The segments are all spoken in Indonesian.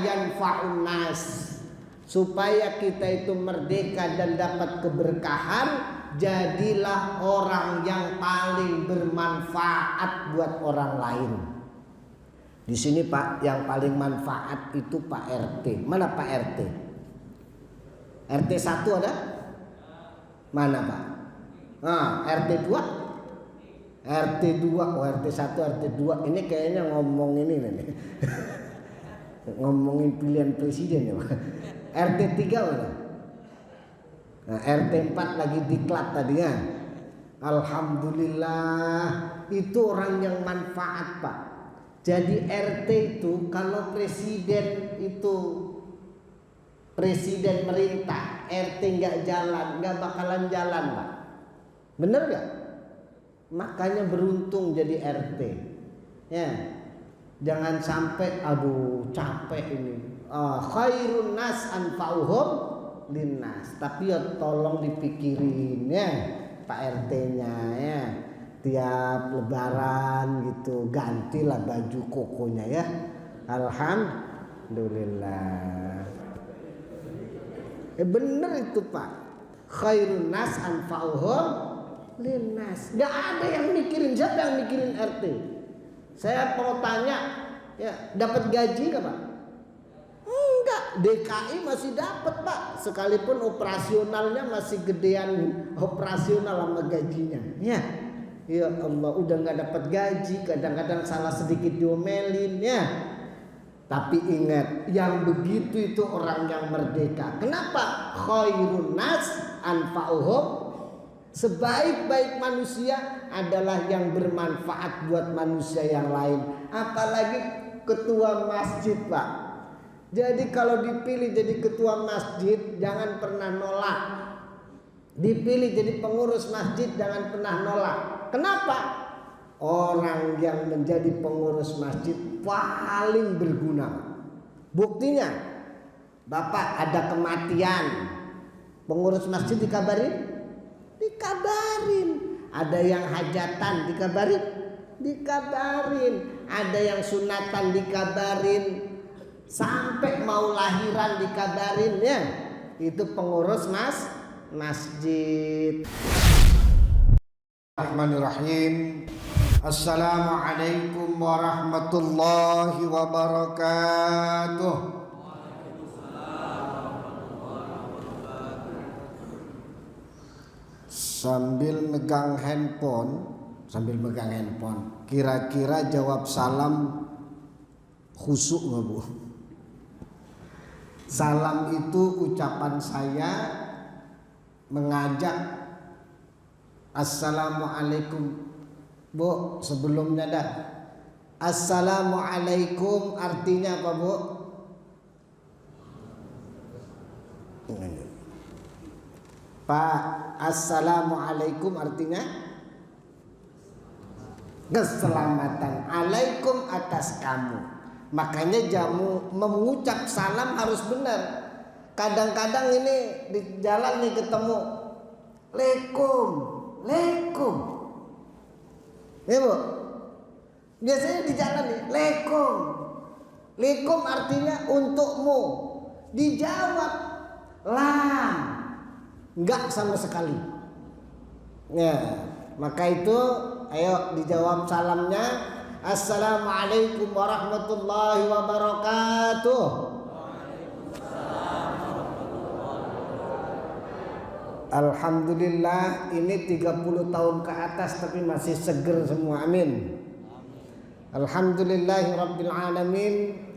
yanfa'un nas, supaya kita itu merdeka dan dapat keberkahan, jadilah orang yang paling bermanfaat buat orang lain. Di sini Pak, yang paling manfaat itu Pak RT. Mana Pak RT? RT 1 ada? Mana Pak? RT 2? RT 2, RT 1, RT 2. Ini kayaknya ngomong ini nih. Ngomongin pilihan presiden ya Pak. RT 3 mana? Nah, RT 4 lagi diklat tadi ya. Alhamdulillah, itu orang yang manfaat Pak. Jadi RT itu kalau presiden merintah, RT nggak jalan, nggak bakalan jalan Pak. Bener nggak? Makanya beruntung jadi RT. Ya, jangan sampai aduh capek ini. Khairun nas anfa'uhum linnas. Tapi ya tolong dipikirin ya Pak RT-nya ya. Tiap lebaran gitu gantilah baju kokonya ya. Alhamdulillah. Bener itu Pak. Khairun nas anfa'uhum linnas. Gak ada yang mikirin. Siapa yang mikirin RT? Saya mau tanya ya, dapat gaji gak Pak? Enggak, DKI masih dapat Pak, sekalipun operasionalnya masih gedean operasional sama gajinya. Ya Allah, udah nggak dapat gaji, kadang-kadang salah sedikit diomelin ya. Tapi ingat, yang begitu itu orang yang merdeka. Kenapa? Khairun nas anfa'uhum. Sebaik-baik manusia adalah yang bermanfaat buat manusia yang lain. Apalagi ketua masjid Pak. Jadi kalau dipilih jadi ketua masjid, jangan pernah nolak. Dipilih jadi pengurus masjid, jangan pernah nolak. Kenapa? Orang yang menjadi pengurus masjid paling berguna. Buktinya, Bapak ada kematian, pengurus masjid dikabarin? Dikabarin. Ada yang hajatan dikabarin? Dikabarin. Ada yang sunatan dikabarin. Sampai mau lahiran dikabarin ya. Itu pengurus masjid. Bismillahirrahmanirrahim. Assalamualaikum warahmatullahi wabarakatuh. Sambil megang handphone, kira-kira jawab salam khusyuk nggak Bu? Salam itu ucapan saya mengajak Assalamualaikum Bu, sebelumnya dah. Assalamualaikum artinya apa Bu? Pak, Assalamualaikum artinya keselamatan. Alaikum atas kamu. Makanya jamu mengucap salam harus benar. Kadang-kadang ini di jalan nih ketemu Lekum. Ya Bu. Biasanya di jalan nih, Lekum artinya untukmu. Dijawab lam. Enggak sama sekali. Ya, maka itu ayo dijawab salamnya. Assalamualaikum warahmatullahi wabarakatuh. Alhamdulillah, ini 30 tahun ke atas tapi masih seger semua. Amin. Alhamdulillahi rabbil alamin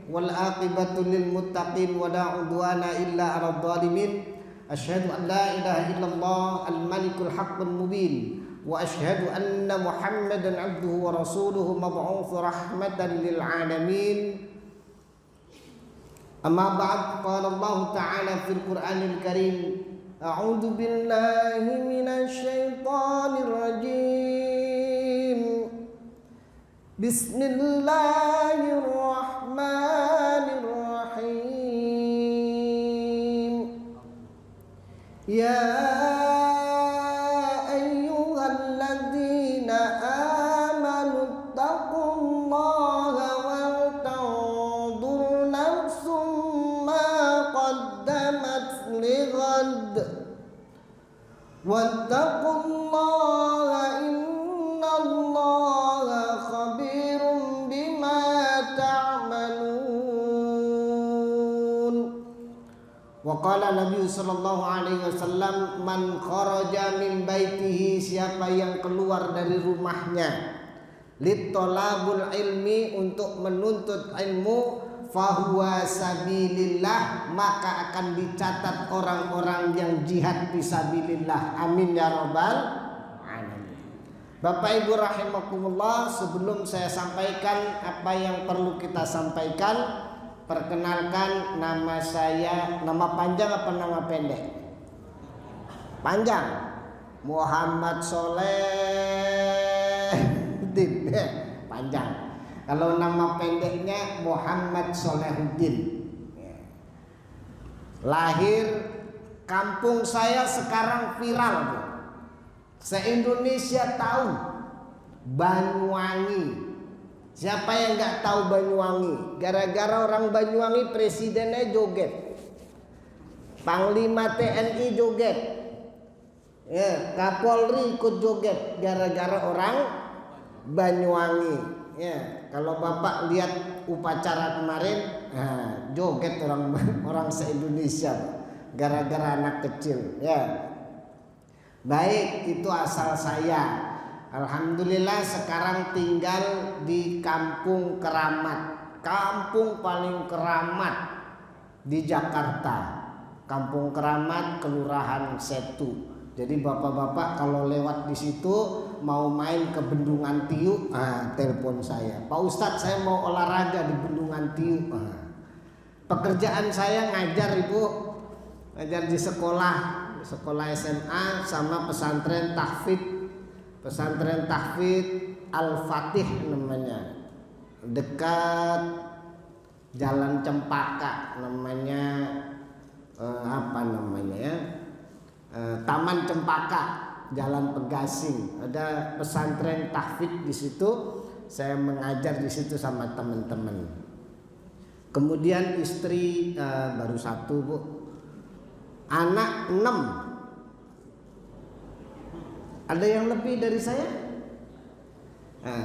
wal aqibatu lil muttaqin wa la udwana illa 'alal zalimin. Asyhadu an la ilaha illallah al malikul haqqul mubin wa asyhadu anna Muhammadan 'abduhu wa rasuluhu mab'uts rahmatan lil alamin. Amma ba'd, qala Allah ta'ala fil Qur'anil Karim, a'udzu billahi minasy syaithanir rajim. Bismillahirrahmanirrahim. Ya ayyuhalladzina amanu taqullaha wal tanzur nafsum لغد واتقوا الله إن الله خبير بما تعملون. Waqala Nabi sallallahu alaihi wasallam, man kharaja min baitihi, siapa yang keluar dari rumahnya, litolabul ilmi, untuk menuntut ilmu, fahuwa sabilillah, maka akan dicatat orang-orang yang jihad fisabilillah. Amin ya rabbal alamin. Bapak Ibu rahimakumullah, sebelum saya sampaikan apa yang perlu kita sampaikan, perkenalkan, nama saya, nama panjang apa nama pendek? Panjang, Muhammad Solehuddin. Panjang. Kalau nama pendeknya Muhammad Solehuddin. Lahir, kampung saya sekarang viral, se-Indonesia tahu, Banyuwangi. Siapa yang nggak tahu Banyuwangi? Gara-gara orang Banyuwangi presidennya joget, Panglima TNI joget, ya, Kapolri ikut joget, gara-gara orang Banyuwangi. Ya, kalau Bapak lihat upacara kemarin, joget orang se-Indonesia, gara-gara anak kecil. Ya, baik, itu asal saya. Alhamdulillah sekarang tinggal di Kampung Keramat, kampung paling keramat di Jakarta. Kampung Keramat, Kelurahan Setu. Jadi bapak-bapak kalau lewat di situ mau main ke Bendungan Tiuk, telepon saya. Pak Ustadz, saya mau olahraga di Bendungan Tiuk. Pekerjaan saya ngajar, Ibu, ngajar di sekolah SMA sama pesantren tahfidz. Pesantren tahfidz Al-Fatih namanya, dekat Jalan Cempaka namanya, Taman Cempaka, Jalan Pegasing. Ada pesantren tahfidz di situ. Saya mengajar di situ sama teman-teman. Kemudian istri baru 1, Bu. Anak 6. Ada yang lebih dari saya?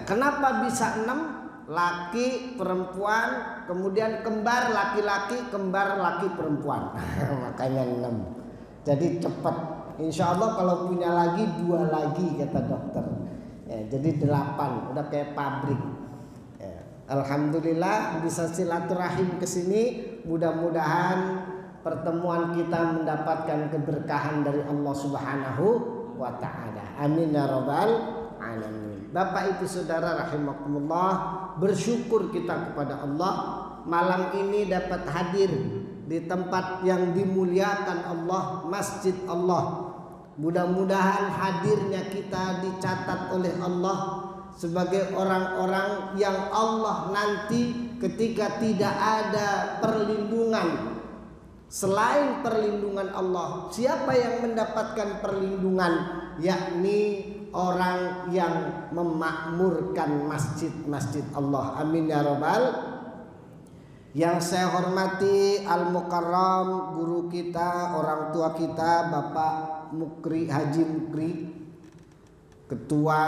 Kenapa bisa 6? Laki, perempuan, kemudian kembar laki-laki, kembar laki perempuan. Makanya 6. Jadi cepat. Insya Allah kalau punya lagi 2 lagi, kata dokter. Ya, jadi 8. Udah kayak pabrik. Ya, alhamdulillah bisa silaturahim ke sini. Mudah-mudahan pertemuan kita mendapatkan keberkahan dari Allah Subhanahu wa ta'ala. Amin ya rabbal alamin. Bapak Ibu Saudara rahimakumullah, bersyukur kita kepada Allah malam ini dapat hadir di tempat yang dimuliakan Allah, masjid Allah. Mudah-mudahan hadirnya kita dicatat oleh Allah sebagai orang-orang yang Allah nanti ketika tidak ada perlindungan selain perlindungan Allah, siapa yang mendapatkan perlindungan? Yakni orang yang memakmurkan masjid-masjid Allah. Amin ya rabbal. Yang saya hormati Al-Mukarram, guru kita, orang tua kita, Bapak Mukri, Haji Mukri, Ketua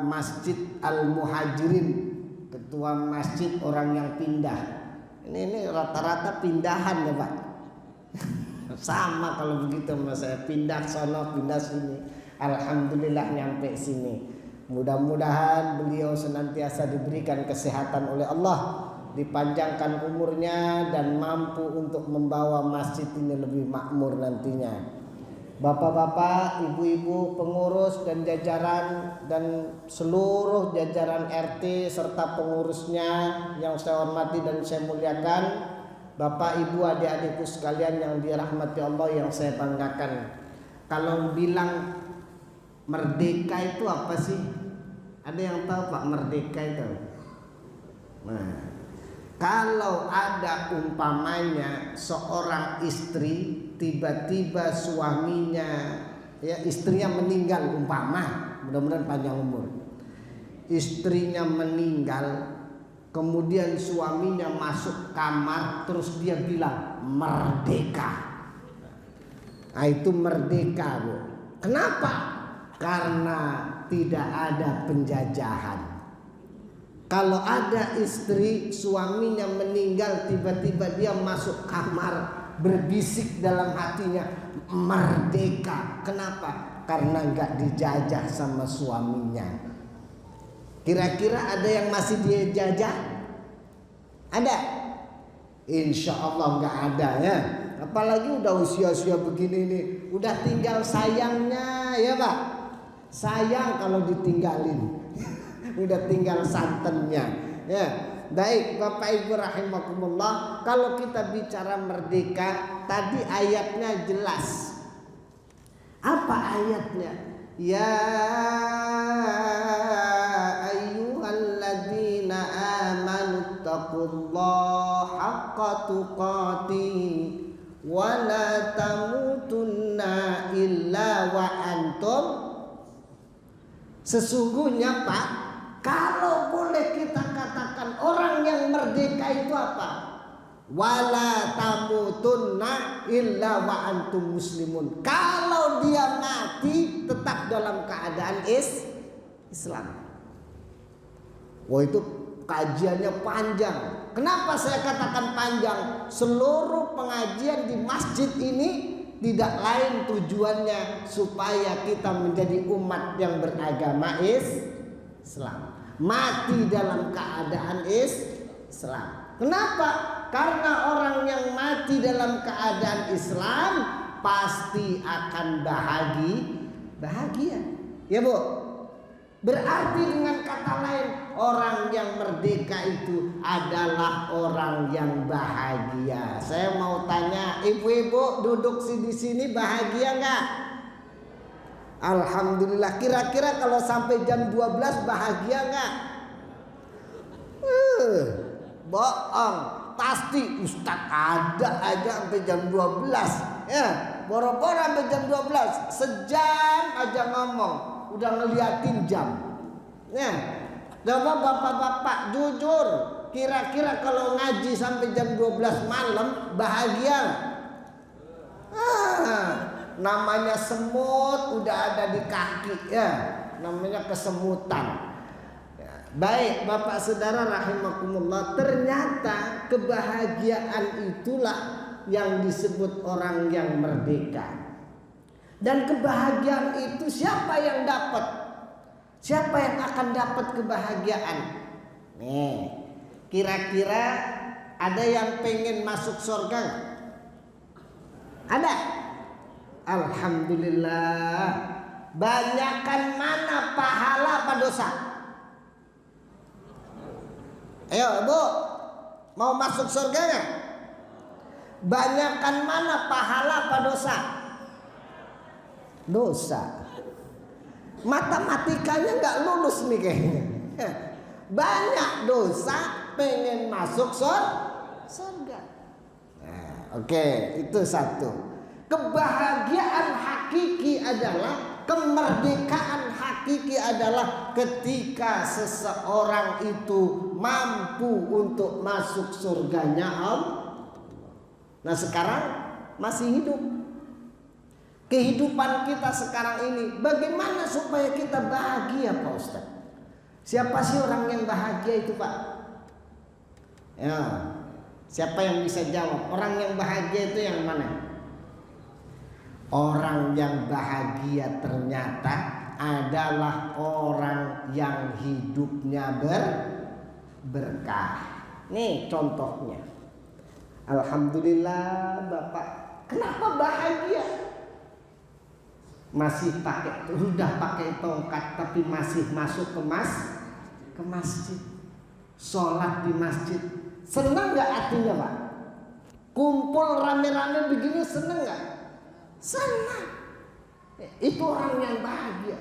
Masjid Al-Muhajirin, Ketua Masjid orang yang pindah. Ini rata-rata pindahan ya Pak. Sama kalau begitu sama saya, pindah sono pindah sini. Alhamdulillah nyampe sini. Mudah-mudahan beliau senantiasa diberikan kesehatan oleh Allah, dipanjangkan umurnya dan mampu untuk membawa masjid ini lebih makmur nantinya. Bapak-bapak, ibu-ibu, pengurus dan jajaran dan seluruh jajaran RT serta pengurusnya yang saya hormati dan saya muliakan, Bapak, Ibu, adik-adikku sekalian yang dirahmati Allah, yang saya banggakan. Kalau bilang merdeka itu apa sih? Ada yang tahu Pak merdeka itu? Nah, kalau ada umpamanya seorang istri tiba-tiba suaminya, ya istrinya meninggal, umpama, mudah-mudahan panjang umur. Istrinya meninggal, kemudian suaminya masuk kamar, terus dia bilang merdeka. Nah, itu merdeka, Bu. Kenapa? Karena tidak ada penjajahan. Kalau ada istri suaminya meninggal, tiba-tiba dia masuk kamar berbisik dalam hatinya, merdeka. Kenapa? Karena nggak dijajah sama suaminya. Kira-kira ada yang masih dia jajah? Ada? Insya Allah nggak ada ya. Apalagi udah usia-usia begini nih, udah tinggal sayangnya ya Pak. Sayang kalau ditinggalin. Udah tinggal santannya ya. Baik Bapak Ibu rahimakumullah, kalau kita bicara merdeka, tadi ayatnya jelas. Apa ayatnya? Ya ayyuhalladzina amanu taqullaha haqqa tuqatih wa la tamutunna illa wa antum. Sesungguhnya Pak, kalau boleh kita katakan orang yang merdeka itu apa? Wala tamutunna illa wa antum muslimun. Kalau dia mati tetap dalam keadaan Islam. Wah, itu kajiannya panjang. Kenapa saya katakan panjang? Seluruh pengajian di masjid ini tidak lain tujuannya supaya kita menjadi umat yang beragama Islam, mati dalam keadaan Islam. Kenapa? Karena orang yang mati dalam keadaan Islam pasti akan bahagia. Ya Bu? Berarti dengan kata lain, orang yang merdeka itu adalah orang yang bahagia. Saya mau tanya, ibu-ibu duduk di sini bahagia nggak? Alhamdulillah. Kira-kira kalau sampai jam 12 bahagia nggak? Bohong. Pasti Ustadz ada aja sampai jam 12. Ya, boro-boro sampai jam 12. Sejam aja ngomong, udah ngeliatin jam. Ya, coba bapak-bapak jujur, kira-kira kalau ngaji sampai jam 12 malam bahagia? Namanya semut udah ada di kaki ya, namanya kesemutan. Baik Bapak Saudara rahimakumullah, ternyata kebahagiaan itulah yang disebut orang yang merdeka. Dan kebahagiaan itu siapa yang dapat? Siapa yang akan dapat kebahagiaan? Nih, kira-kira ada yang pengen masuk surga? Ada? Alhamdulillah. Banyakan mana pahala apa dosa? Ayo Bu, mau masuk surga nggak? Banyakan mana pahala apa dosa? Dosa. Matematikanya nggak lulus nih kayaknya. Banyak dosa pengen masuk surga. Nah, oke, itu satu. Kebahagiaan hakiki adalah, kemerdekaan hakiki adalah ketika seseorang itu mampu untuk masuk surganya Allah. Nah sekarang masih hidup. Kehidupan kita sekarang ini bagaimana supaya kita bahagia Pak Ustadz? Siapa sih orang yang bahagia itu Pak? Ya, siapa yang bisa jawab? Orang yang bahagia itu yang mana? Orang yang bahagia ternyata adalah orang yang hidupnya berkah. Nih contohnya. Alhamdulillah Bapak. Kenapa bahagia? Masih udah pakai tongkat tapi masih masuk ke masjid. Sholat di masjid. Senang gak hatinya Pak? Kumpul rame-rame begini senang gak? Senang. Itu orang yang bahagia.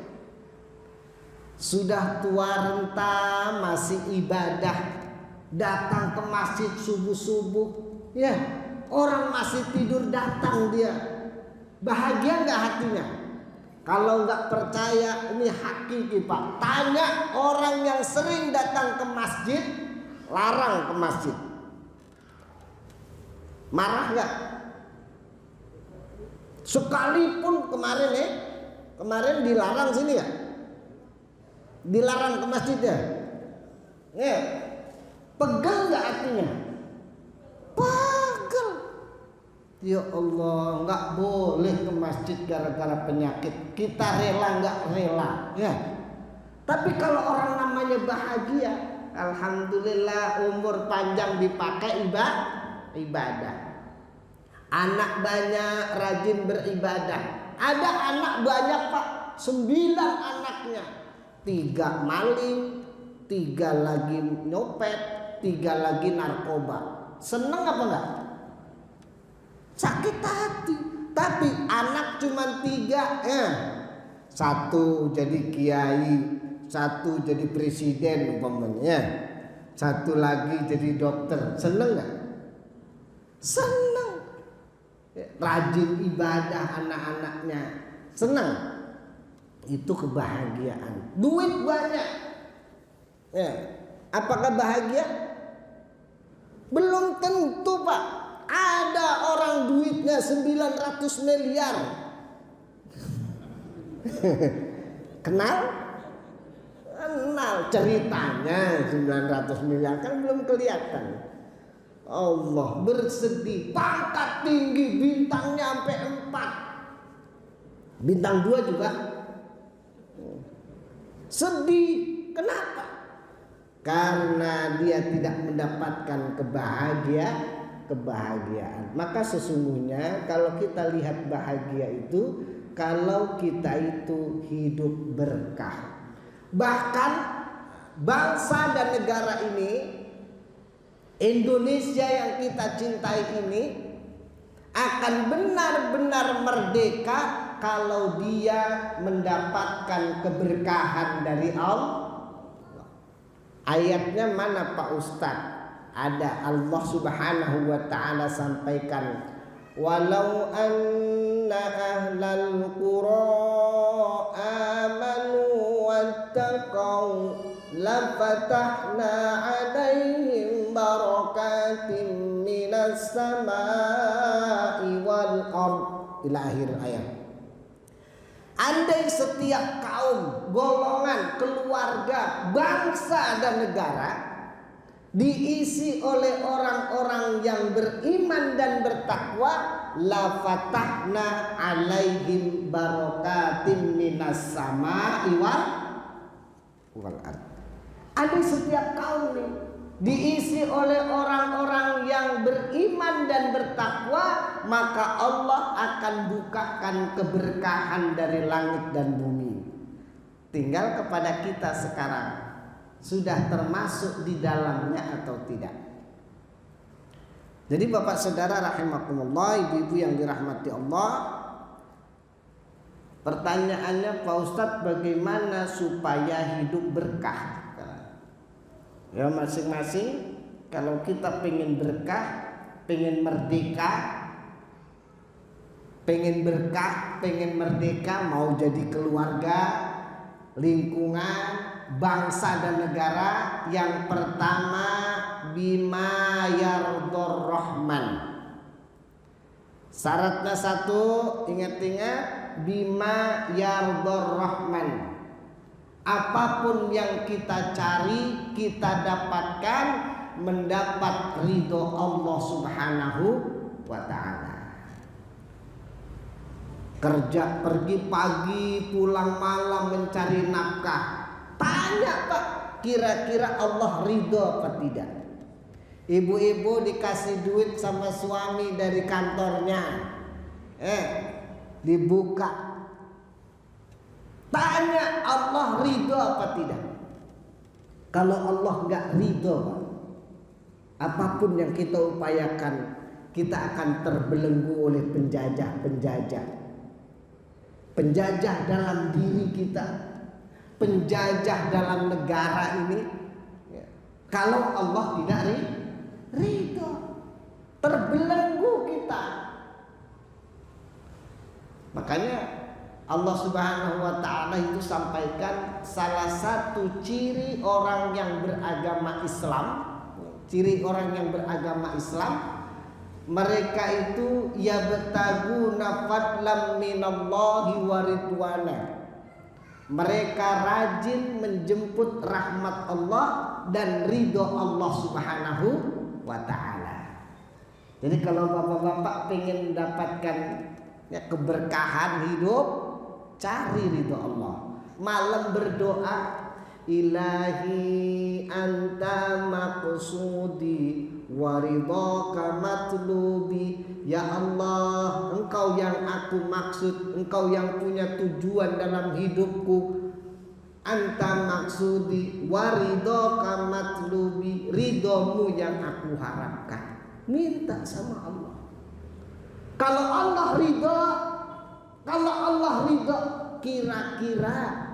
Sudah tua renta masih ibadah, datang ke masjid subuh-subuh, ya orang masih tidur datang dia. Bahagia nggak hatinya? Kalau nggak percaya, ini hakiki Pak. Tanya orang yang sering datang ke masjid, larang ke masjid. Marah nggak? Sekalipun kemarin dilarang sini ya, dilarang ke masjid ya. Pegel nggak hatinya? Pegel. Ya Allah, nggak boleh ke masjid gara-gara penyakit. Kita rela nggak rela, ya. Tapi kalau orang namanya bahagia, alhamdulillah umur panjang dipakai ibadah. Anak banyak, rajin beribadah. Ada anak banyak Pak, 9 anaknya. 3 maling, 3 lagi nyopet, 3 lagi narkoba. Seneng apa enggak? Sakit hati. Tapi anak cuma 3, 1 jadi kiai, 1 jadi presiden umpamanya, 1 lagi jadi dokter. Seneng enggak? Seneng. Rajin ibadah anak-anaknya, senang. Itu kebahagiaan. Duit banyak, ya. Apakah bahagia? Belum tentu Pak. Ada orang duitnya 900 miliar. Kenal ceritanya 900 miliar kan belum kelihatan. Allah bersedih, pangkat tinggi, bintangnya sampai 4, bintang 2 juga sedih. Kenapa? Karena dia tidak mendapatkan kebahagiaan. Maka sesungguhnya kalau kita lihat bahagia itu, kalau kita itu hidup berkah. Bahkan bangsa dan negara ini, Indonesia yang kita cintai ini, akan benar-benar merdeka kalau dia mendapatkan keberkahan dari Allah. Ayatnya mana Pak Ustadz? Ada, Allah Subhanahu wa ta'ala sampaikan, walau anna ahlal qura amanu wattaqau lafatahna alaihim barakatim minas samai wal ard, ila akhir ayat. Andai setiap kaum, golongan, keluarga, bangsa dan negara diisi oleh orang-orang yang beriman dan bertakwa, la fatahna alaihim barakatim minas samai wal ard. Andai setiap kaum nih diisi oleh orang-orang yang beriman dan bertakwa, maka Allah akan bukakan keberkahan dari langit dan bumi. Tinggal kepada kita sekarang, sudah termasuk di dalamnya atau tidak. Jadi Bapak Saudara rahimakumullah, ibu-ibu yang dirahmati Allah, pertanyaannya Pak Ustadz, bagaimana supaya hidup berkah? Ya masing-masing, kalau kita pengen berkah, pengen merdeka, pengen berkah, pengen merdeka, mau jadi keluarga, lingkungan, bangsa dan negara, yang pertama bima yardor rahman. Syaratnya 1, ingat-ingat, bima yardor rahman. Apapun yang kita cari, kita dapatkan mendapat ridho Allah Subhanahu wa ta'ala. Kerja, pergi pagi, pulang malam mencari nafkah. Tanya Pak, kira-kira Allah ridho apa tidak? Ibu-ibu dikasih duit sama suami dari kantornya, dibuka. Tanya, Allah ridho apa tidak? Kalau Allah nggak ridho, apapun yang kita upayakan, kita akan terbelenggu oleh penjajah-penjajah. Penjajah dalam diri kita, penjajah dalam negara ini. Kalau Allah tidak ridho, terbelenggu kita. Makanya Allah Subhanahu wa ta'ala itu sampaikan, salah satu ciri orang yang beragama Islam, ciri orang yang beragama Islam, Mereka itu yabtaguna fadlam minallahi wa ridwana. Mereka rajin menjemput rahmat Allah dan ridho Allah Subhanahu wa ta'ala. Jadi kalau bapak-bapak pengen mendapatkan keberkahan hidup, cari ridho Allah. Malam berdoa, ilahi anta maqsudi wa ridhaka matlubi. Ya Allah, engkau yang aku maksud, engkau yang punya tujuan dalam hidupku. Anta maksudi wa ridhaka matlubi, ridhomu yang aku harapkan. Minta sama Allah. Kalau Allah ridho, kira-kira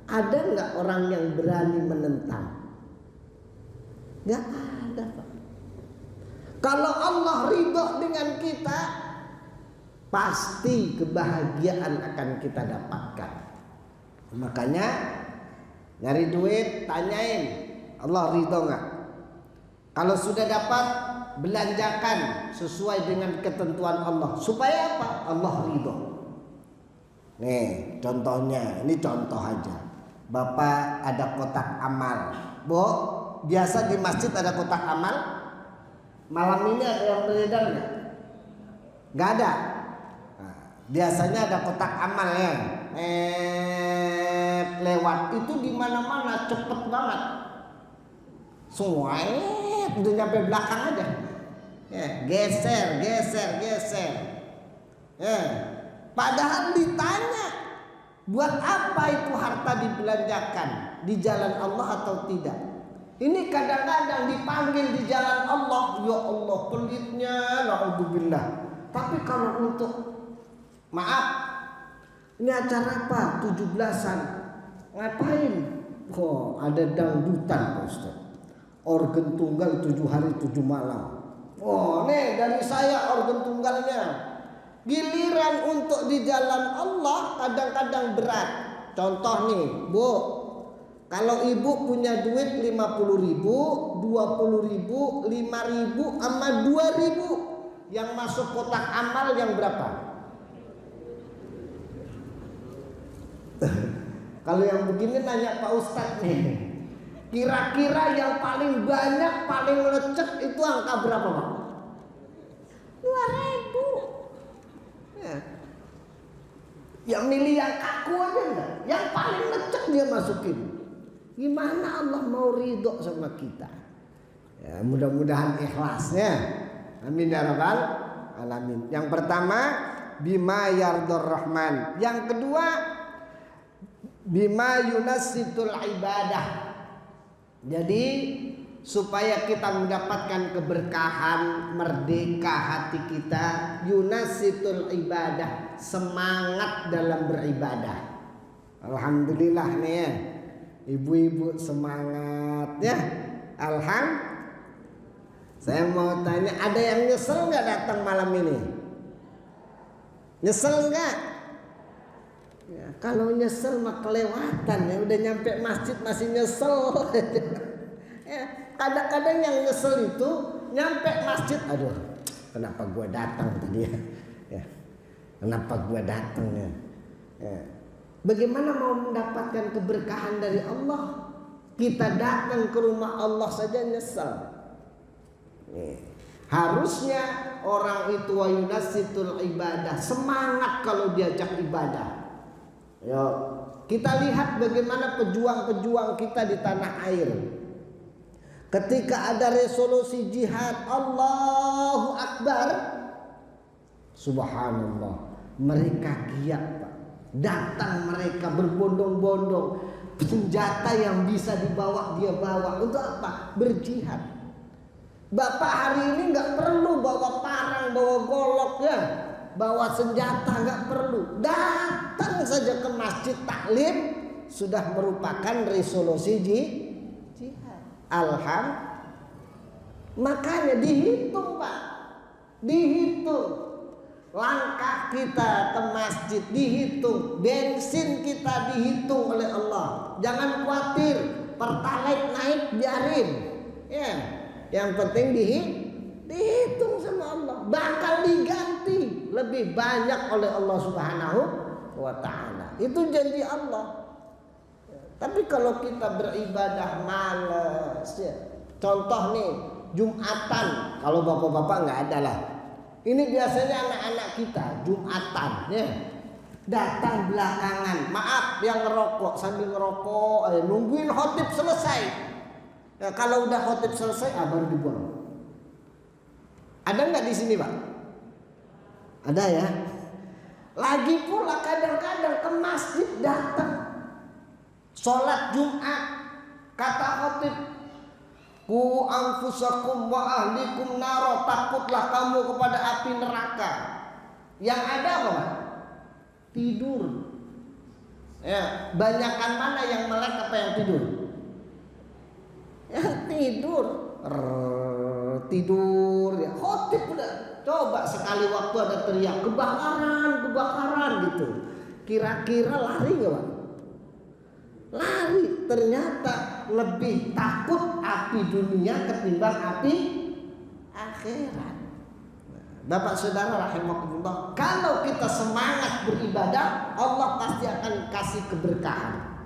ada nggak orang yang berani menentang? Nggak ada, Pak. Kalau Allah ridho dengan kita, pasti kebahagiaan akan kita dapatkan. Makanya nyari duit, tanyain Allah ridho nggak? Kalau sudah dapat, belanjakan sesuai dengan ketentuan Allah. Supaya apa? Allah ridho. Nih contohnya, ini contoh aja. Bapak ada kotak amal. Bu, biasa di masjid ada kotak amal. Malam ini ada yang beredar nggak? Nggak ada. Nah, biasanya ada kotak amal ya. Lewat itu di mana-mana cepet banget. Semua udah nyampe belakang aja. Geser. Padahal ditanya, buat apa itu harta dibelanjakan? Di jalan Allah atau tidak? Ini kadang-kadang dipanggil di jalan Allah, ya Allah pelitnya, naudzubillah. Tapi kalau untuk, maaf, ini acara apa? 17-an. Ngapain? Oh, ada dangdutan, Pak Ustaz. Organ tunggal 7 hari 7 malam. Oh, nih dari saya organ tunggalnya. Giliran untuk di jalan Allah kadang-kadang berat. Contoh nih, Bu. Kalau ibu punya duit 50.000, 20.000, 5.000 sama 2.000, yang masuk kotak amal yang berapa? Kalau yang begini nanya Pak Ustadz nih, kira-kira yang paling banyak, paling lecek itu angka berapa, Pak? 2.000. Ya. Yang milih yang kaku aja enggak? Yang paling lecek dia masukin. Gimana Allah mau ridho sama kita? Ya, mudah-mudahan ikhlasnya. Amin ya rabbal alamin. Yang pertama, bima yardor rahman. Yang kedua, bima yunassitul ibadah. Jadi supaya kita mendapatkan keberkahan, merdeka hati kita, yunassitul ibadah, semangat dalam beribadah. Alhamdulillah nih ya. Ibu-ibu semangat ya. Alhamdulillah. Saya mau tanya, ada yang nyesel nggak datang malam ini? Nyesel nggak? Ya, kalau nyesel mah kelewatan ya. Udah nyampe masjid masih nyesel. Ya, kadang-kadang yang nyesel itu nyampe masjid, aduh, kenapa gua datang tadi ya? Ya, kenapa gua datang ya? Ya. Bagaimana mau mendapatkan keberkahan dari Allah? Kita datang ke rumah Allah saja nyesel. Harusnya orang itu wayunassitul ibadah, semangat kalau diajak ibadah. Yo, kita lihat bagaimana pejuang-pejuang kita di tanah air. Ketika ada resolusi jihad, Allahu Akbar, subhanallah, mereka giat, Pak. Datang mereka berbondong-bondong, senjata yang bisa dibawa dia bawa. Untuk apa? Berjihad. Bapak hari ini nggak perlu bawa parang, bawa golok ya, bawa senjata nggak perlu. Datang saja ke masjid taklim sudah merupakan resolusi jihad. Alhamdulillah. Makanya dihitung, Pak, dihitung. Langkah kita ke masjid dihitung, bensin kita dihitung oleh Allah. Jangan khawatir, pertalite naik biarin. Ya, yang penting dihitung sama Allah. bakal diganti lebih banyak oleh Allah Subhanahu wa taala. Itu janji Allah. Tapi kalau kita beribadah malas ya. Contoh nih, Jumatan, kalau bapak-bapak nggak ada lah. Ini biasanya anak-anak kita Jumatan ya. Datang belakangan, maaf yang ngerokok sambil ngerokok, nungguin khotib selesai. Ya, kalau udah khotib selesai, baru dibuang. Ada nggak di sini, Pak? Ada ya. Lagi pula kadang-kadang ke masjid datang, sholat Jumat, kata khotib, ku anfusakum wa ahlikum naro, takutlah kamu kepada api neraka. Yang ada apa, Pak? Tidur. Ya, banyakan mana yang melek apa yang tidur? Yang tidur. Tidur ya. Khotib udah coba sekali waktu ada teriak kebakaran gitu. Kira-kira lari nggak, Pak? Lari. Ternyata lebih takut api dunia ketimbang api akhirat. Bapak saudara rahimakumullah, kalau kita semangat beribadah, Allah pasti akan kasih keberkahan.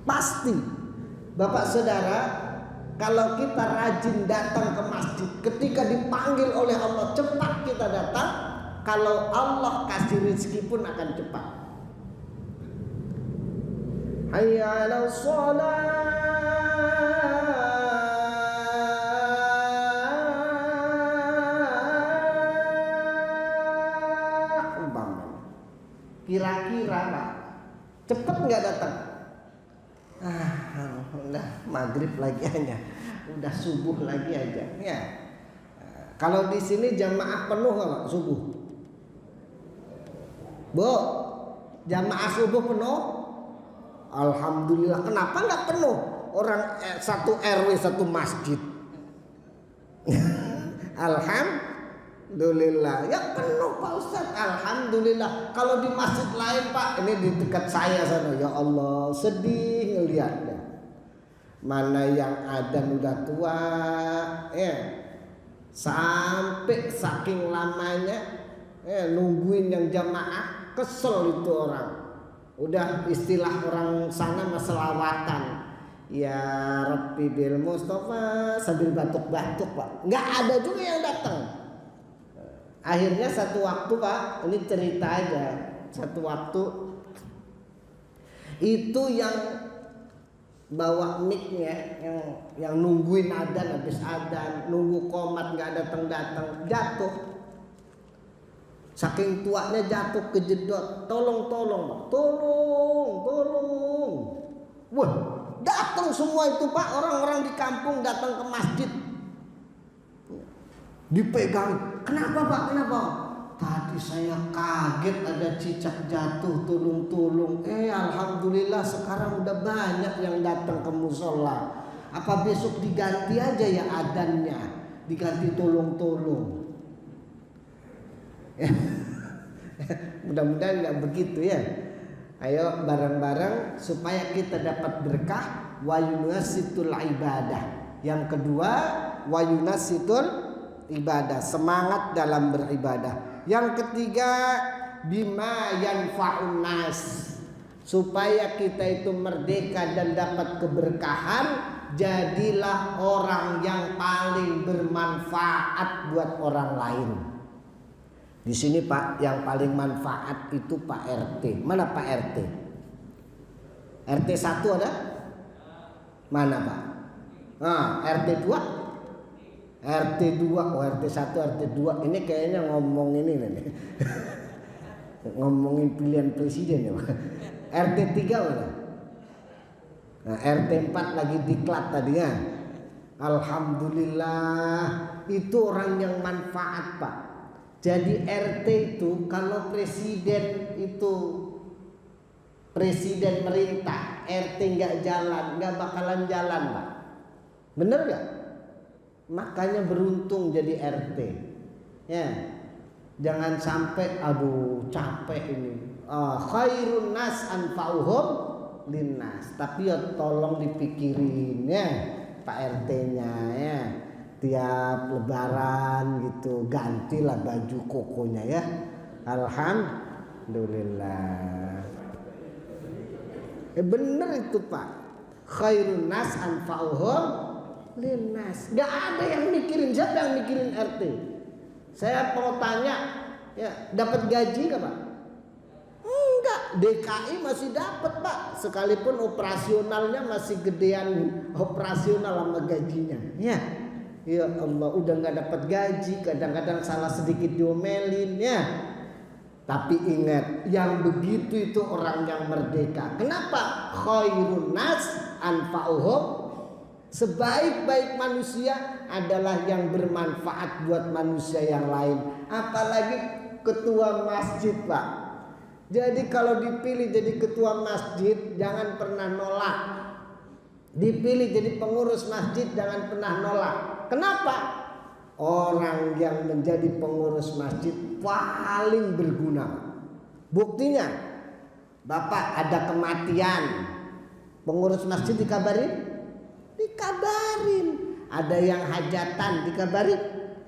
Pasti. Bapak saudara, kalau kita rajin datang ke masjid, ketika dipanggil oleh Allah cepat kita datang, kalau Allah kasih rezeki pun akan cepat. Hayya 'alas shalah. Kira-kira Pak, cepet nggak datang? Udah maghrib lagi aja, udah subuh lagi aja. Ya, kalau di sini jamaah penuh nggak Pak subuh? Bu, jamaah subuh penuh? Alhamdulillah. Kenapa nggak penuh? Orang satu RW satu masjid. Alhamdulillah. Ya penuh Pak Ustadz. Alhamdulillah. Kalau di masjid lain Pak, ini di dekat saya sana, ya Allah sedih ngeliatnya. Mana yang adzan udah tua, ya sampai saking lamanya, nungguin yang jamaah, kesel itu orang. Udah istilah orang sana selawatan. Ya Rabbi bil Mustafa sambil batuk-batuk Pak. Nggak ada juga yang datang. Akhirnya satu waktu Pak, ini cerita aja. Satu waktu itu yang bawa mic-nya, yang nungguin adzan, habis adzan, nunggu qomat nggak datang, jatuh. Saking tuanya jatuh kejedot. Tolong Pak. Tolong. Wah, datang semua itu Pak, orang-orang di kampung datang ke masjid. Dipegang. Kenapa Pak? Kenapa? Tadi saya kaget ada cicak jatuh, tolong. Alhamdulillah sekarang udah banyak yang datang ke musola. Apa besok diganti aja ya adzannya? Diganti tolong. Mudah-mudahan nggak begitu ya. Ayo bareng-bareng supaya kita dapat berkah. Wa yunasitul ibadah. Yang kedua, wa yunasitul ibadah, semangat dalam beribadah. Yang ketiga, bima yanfa'un nas, supaya kita itu merdeka dan dapat keberkahan. Jadilah orang yang paling bermanfaat buat orang lain. Di sini Pak, yang paling manfaat itu Pak RT. Mana Pak RT? RT 1 ada? Mana Pak? RT 2? RT 2, RT 1, RT 2. Ini kayaknya ngomong ini nih. Ngomongin pilihan presiden ya Pak. RT 3 mana? Nah, RT 4 lagi diklat tadi ya. Alhamdulillah, itu orang yang manfaat Pak. Jadi RT itu kalau presiden merintah, RT nggak jalan, nggak bakalan jalan Pak. Bener nggak? Makanya beruntung jadi RT. Ya, jangan sampai capek ini. Khairun nas anfa'uhum linnas. Tapi ya tolong dipikirin ya Pak RT-nya ya. tiap lebaran gitu gantilah baju kokonya ya. Alhamdulillah. Bener itu Pak. Khairun nas anfa'uhum linnas. Gak ada yang mikirin, siapa yang mikirin RT? Saya mau tanya, ya dapat gaji gak Pak? Enggak, DKI masih dapat Pak, sekalipun operasionalnya masih gedean operasional sama gajinya. Ya Allah, udah nggak dapat gaji, kadang-kadang salah sedikit diomelin ya. Tapi ingat, yang begitu itu orang yang merdeka. Kenapa? Khairun nas anfa'uhum. Sebaik-baik manusia adalah yang bermanfaat buat manusia yang lain. Apalagi ketua masjid Pak. Jadi kalau dipilih jadi ketua masjid jangan pernah nolak. Dipilih jadi pengurus masjid jangan pernah nolak. Kenapa? Orang yang menjadi pengurus masjid paling berguna. Buktinya, Bapak ada kematian, pengurus masjid dikabarin? Dikabarin. Ada yang hajatan dikabarin?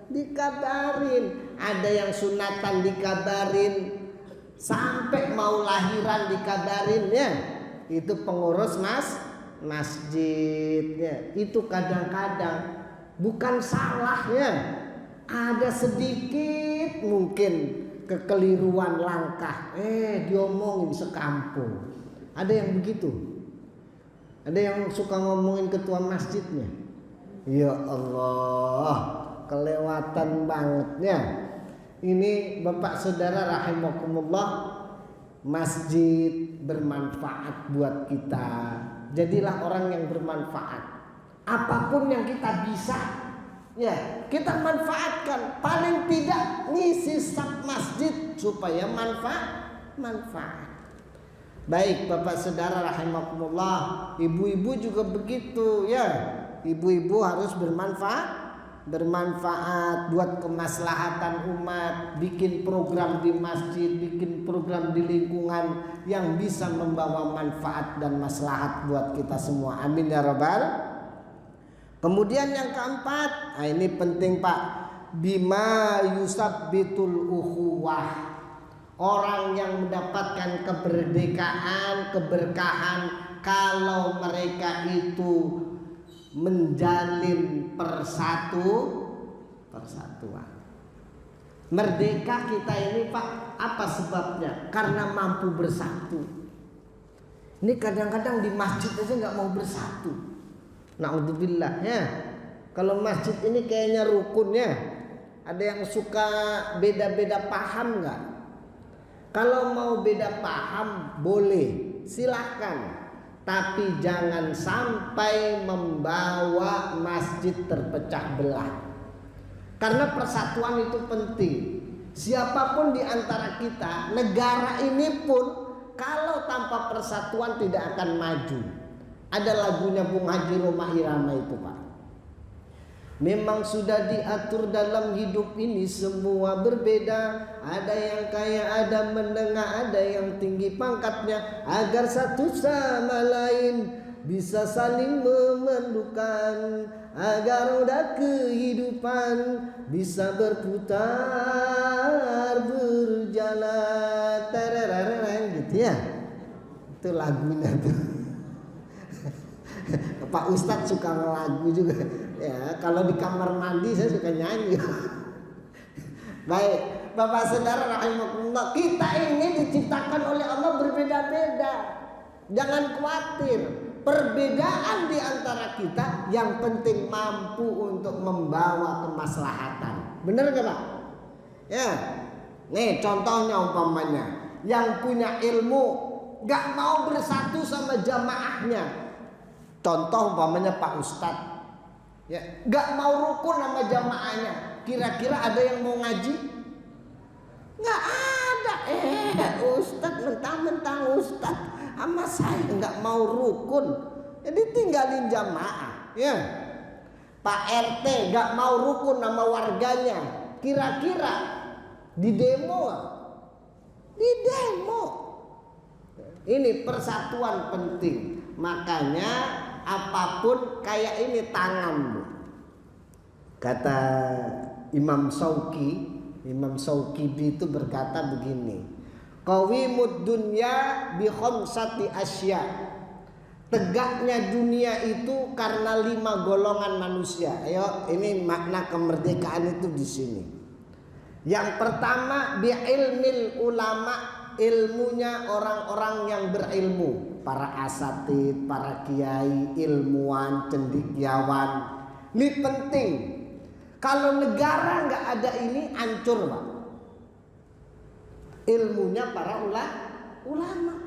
Dikabarin. Ada yang sunatan dikabarin. Sampai mau lahiran dikabarin ya. Itu pengurus masjidnya. Itu kadang-kadang bukan salahnya, ada sedikit mungkin kekeliruan langkah, diomongin sekampung. Ada yang begitu. Ada yang suka ngomongin ketua masjidnya. Ya Allah, kelewatan bangetnya. Ini Bapak Saudara rahimakumullah, masjid bermanfaat buat kita. Jadilah orang yang bermanfaat. Apapun yang kita bisa, ya kita manfaatkan. Paling tidak ngisi sak masjid supaya manfaat. Baik Bapak Saudara rahimakumullah, ibu-ibu juga begitu ya. Ibu-ibu harus bermanfaat buat kemaslahatan umat, bikin program di masjid, bikin program di lingkungan yang bisa membawa manfaat dan maslahat buat kita semua. Amin ya rabbal. Kemudian yang keempat, ini penting Pak, bima yusabbitul ukhuwah. Orang yang mendapatkan kemerdekaan, keberkahan kalau mereka itu menjalin persatuan. Merdeka kita ini Pak, apa sebabnya? Karena mampu bersatu. Ini kadang-kadang di masjid aja nggak mau bersatu. Na'udzubillah ya. Kalau masjid ini kayaknya rukun ya. Ada yang suka beda-beda paham nggak? Kalau mau beda paham boleh, silahkan. Tapi jangan sampai membawa masjid terpecah belah. Karena persatuan itu penting. Siapapun di antara kita, negara ini pun kalau tanpa persatuan tidak akan maju. Ada lagunya Bung Haji Roma Irama itu Pak. Memang sudah diatur dalam hidup ini semua berbeda. Ada yang kaya, ada menengah, ada yang tinggi pangkatnya. Agar satu sama lain bisa saling memerlukan. Agar roda kehidupan bisa berputar, berjalan. Tererereng gitu ya. Itu lagunya tuh. Pak Ustadz suka lagu juga ya. Kalau di kamar mandi saya suka nyanyi. Baik Bapak Saudara rahimakumullah, kita ini diciptakan oleh Allah berbeda-beda. Jangan khawatir, perbedaan di antara kita yang penting mampu untuk membawa kemaslahatan. Benar gak Pak? Ya. Nih contohnya umpamanya, yang punya ilmu gak mau bersatu sama jamaahnya. Contoh umpamanya Pak Ustadz ya, gak mau rukun sama jamaahnya. Kira-kira ada yang mau ngaji? Gak ada. Ustadz mentang-mentang Ustadz sama saya gak mau rukun, jadi tinggalin jamaah ya. Pak RT gak mau rukun sama warganya. Kira-kira di demo? Di demo. Ini persatuan penting. Makanya apapun kayak ini tangan Bu. Kata Imam Syauqi itu berkata begini, qawimud dunya bi khamsati asya. Tegaknya dunia itu karena 5 golongan manusia. Ayo, ini makna kemerdekaan itu di sini. Yang pertama bi ilmil ulama, ilmunya orang-orang yang berilmu, para asatid, para kiai, ilmuwan, cendekiawan. Ini penting. Kalau negara nggak ada ini hancur, Pak. Ilmunya para ulama.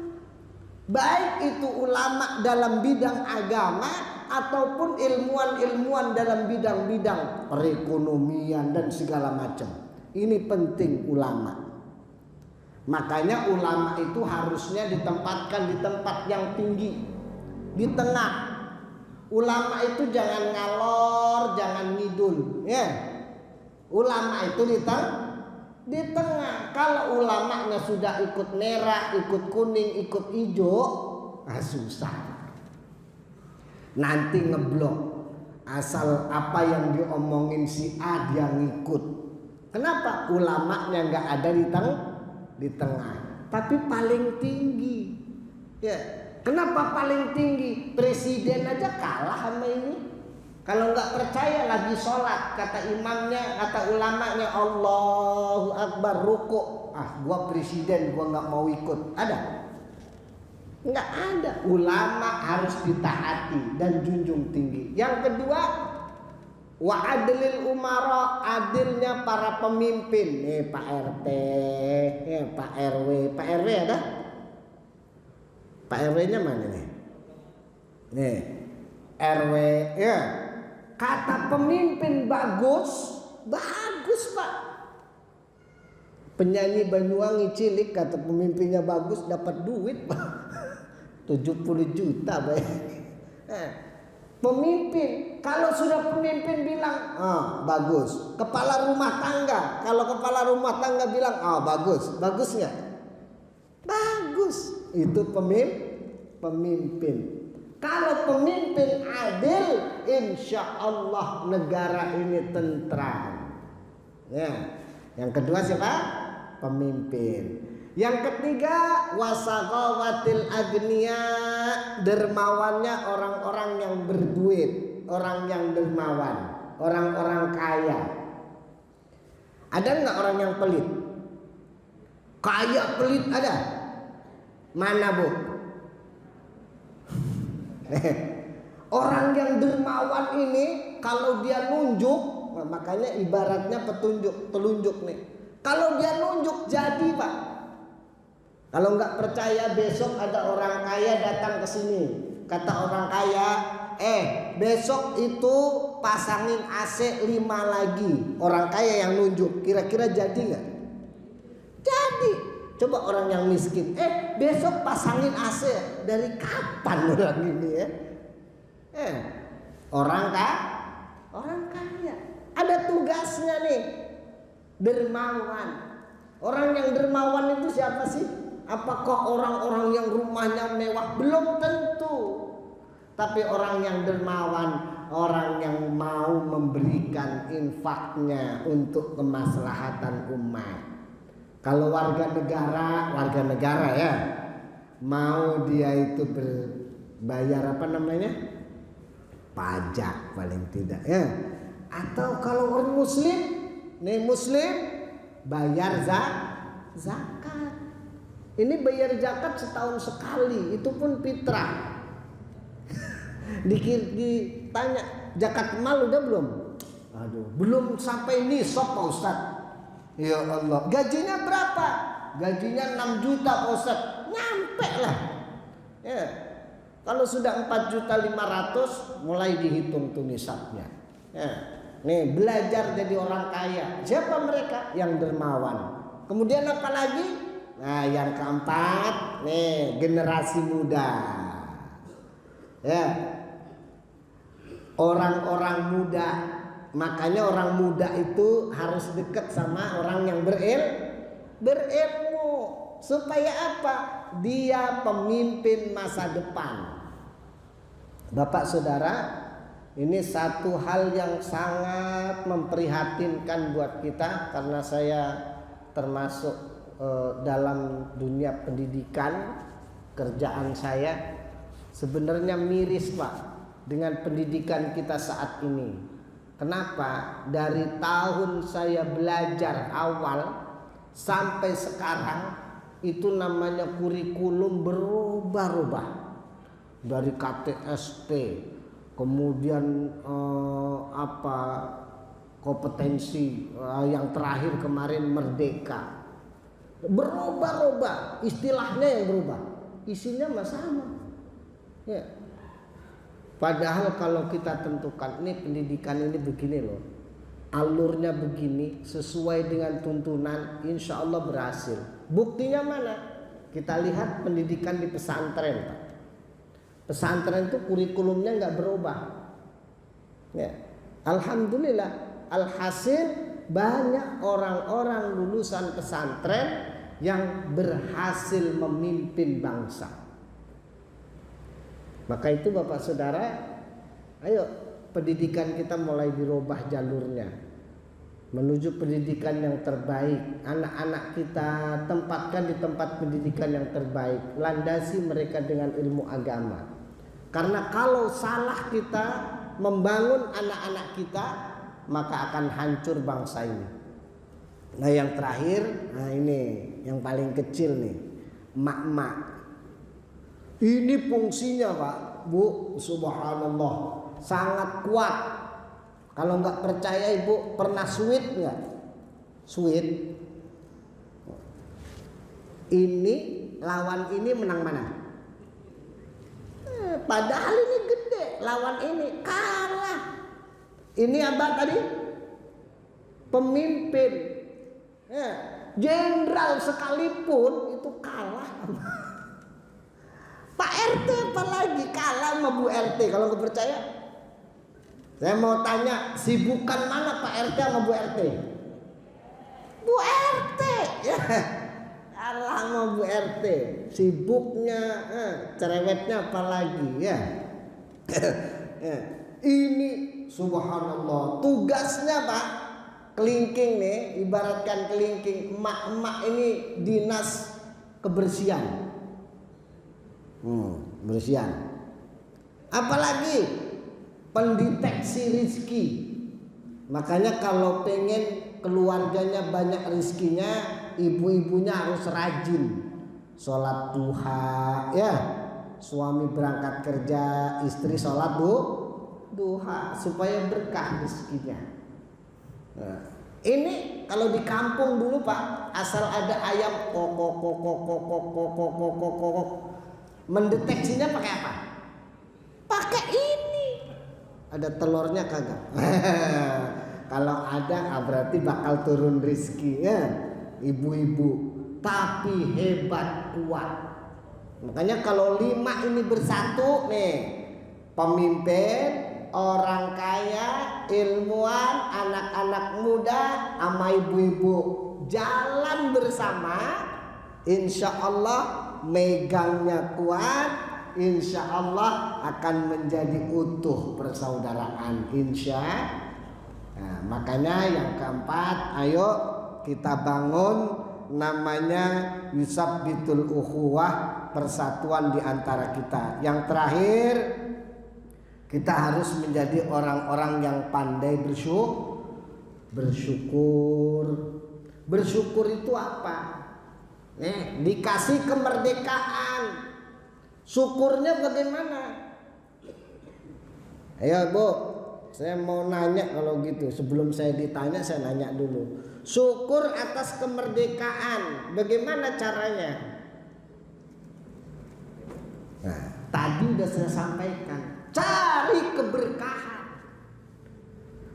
Baik itu ulama dalam bidang agama ataupun ilmuwan-ilmuwan dalam bidang-bidang perekonomian dan segala macam. Ini penting ulama. Makanya ulama itu harusnya ditempatkan di tempat yang tinggi, di tengah. Ulama itu jangan ngalor, jangan ngidul, ya. Ulama itu di tengah. Kalau ulamanya sudah ikut merah, ikut kuning, ikut hijau, susah. Nanti ngeblok. Asal apa yang diomongin si A dia ngikut. Kenapa? Ulamanya nggak ada di tengah, tapi paling tinggi. Ya. Kenapa paling tinggi? Presiden aja kalah sama ini. Kalau nggak percaya lagi sholat, kata imamnya, kata ulamanya, Allahu Akbar, ruku. Gua presiden, gua nggak mau ikut. Ada? Nggak ada. Ulama harus ditaati dan junjung tinggi. Yang kedua, wa adlil umara, adilnya para pemimpin. Nih Pak RT, Pak RW, Pak RW ada? Pak RW-nya mana nih? Nih, RW, ya. Kata pemimpin bagus Pak. Penyanyi Banyuwangi cilik kata pemimpinnya bagus, dapat duit Pak. 70 juta Pak. Pemimpin, kalau sudah pemimpin bilang, bagus. Kepala rumah tangga, kalau kepala rumah tangga bilang, bagus. Bagus nggak? Bagus. Itu pemimpin. Kalau pemimpin adil, insya Allah negara ini tentram. Ya. Yang kedua siapa? Pemimpin. Yang ketiga, wasaqawatil agniya, dermawannya orang-orang yang berduit, orang yang dermawan, orang-orang kaya. Ada nggak orang yang pelit? Kaya pelit ada? Mana Bu? Orang yang dermawan ini kalau dia nunjuk, makanya ibaratnya telunjuk nih. Kalau dia nunjuk jadi Pak. Kalau nggak percaya besok ada orang kaya datang ke sini. Kata orang kaya, besok itu pasangin AC 5 lagi. Orang kaya yang nunjuk, kira-kira jadi nggak? Jadi. Coba orang yang miskin, besok pasangin AC. Dari kapan orang ini ya? Orang kaya ada tugasnya nih, dermawan. Orang yang dermawan itu siapa sih? Apakah orang-orang yang rumahnya mewah? Belum tentu. Tapi orang yang dermawan, orang yang mau memberikan infaknya untuk kemaslahatan umat. Kalau warga negara ya, mau dia itu berbayar apa namanya? Pajak paling tidak ya. Atau kalau orang muslim, bayar zakat. Ini bayar zakat setahun sekali, itu pun fitrah. Ditanya, zakat mal udah belum? Belum sampai nisab Pak Ustaz. Ya Allah, gajinya berapa? Gajinya 6 juta Pak Ustaz. Nyampe lah. Ya. Kalau sudah 4.500.000 mulai dihitung tuh nisabnya. Ya. Nih belajar jadi orang kaya. Siapa mereka? Yang dermawan. Kemudian apa lagi? Nah, yang keempat, nih generasi muda. Ya. Orang-orang muda. Makanya orang muda itu harus dekat sama orang yang berilmu. Supaya apa? Dia pemimpin masa depan. Bapak saudara, Ini satu hal yang sangat memprihatinkan buat kita, karena saya termasuk dalam dunia pendidikan, kerjaan saya sebenarnya miris Pak dengan pendidikan kita saat ini. Kenapa? Dari tahun saya belajar awal sampai sekarang itu namanya kurikulum berubah-ubah. Dari KTSP, kemudian kompetensi, yang terakhir kemarin Merdeka, berubah-ubah, istilahnya yang berubah, isinya masih sama ya. Padahal kalau kita tentukan ini pendidikan ini begini loh, alurnya begini, sesuai dengan tuntunan, insya Allah berhasil. Buktinya mana? Kita lihat pendidikan di pesantren Pak. Pesantren itu kurikulumnya nggak berubah ya. Alhamdulillah, alhasil banyak orang-orang lulusan pesantren yang berhasil memimpin bangsa. Maka itu Bapak Saudara, ayo pendidikan kita mulai dirubah jalurnya menuju pendidikan yang terbaik. Anak-anak kita tempatkan di tempat pendidikan yang terbaik, landasi mereka dengan ilmu agama. Karena kalau salah kita membangun anak-anak kita, maka akan hancur bangsa ini. Nah yang terakhir, nah ini yang paling kecil nih, emak-emak. Ini fungsinya Pak, Bu, subhanallah, sangat kuat. Kalau nggak percaya Ibu pernah sweet nggak? Sweet. Ini lawan ini menang mana? Padahal ini gede, lawan ini kalah. Ini apa tadi? Pemimpin, jenderal sekalipun itu kalah. Pak RT apalagi kalah sama Bu RT. Kalau nggak percaya, saya mau tanya, sibukan mana Pak RT sama Bu RT? Bu RT ya. Kalah sama Bu RT, sibuknya, cerewetnya apalagi ya. Ini subhanallah, tugasnya Pak, kelingking nih, ibaratkan kelingking, emak-emak ini dinas kebersihan. Bersihan. Apalagi pendeteksi rizki. Makanya kalau pengen keluarganya banyak rizkinya, ibu-ibunya harus rajin sholat duha ya. Suami berangkat kerja, istri sholat duha supaya berkah rezekinya. Nah, ini kalau di kampung dulu Pak, asal ada ayam kokok, mendeteksinya pakai apa? Pakai ini. Ada telurnya kagak? Kalau ada berarti bakal turun rezeki ya, ibu-ibu. Tapi hebat, kuat. Makanya kalau 5 ini bersatu nih, pemimpin, orang kaya, ilmuwan, anak-anak muda, sama ibu-ibu jalan bersama, insya Allah megangnya kuat, insya Allah akan menjadi utuh persaudaraan, insya. Nah, makanya yang keempat, ayo kita bangun namanya yusabbitul ukhuwah, persatuan di antara kita. Yang terakhir, kita harus menjadi orang-orang yang pandai bersyukur. Bersyukur itu apa? Dikasih kemerdekaan, syukurnya bagaimana? Ayo Bu, saya mau nanya kalau gitu. Sebelum saya ditanya, saya nanya dulu. Syukur atas kemerdekaan, bagaimana caranya? Nah, tadi udah saya sampaikan, cari keberkahan.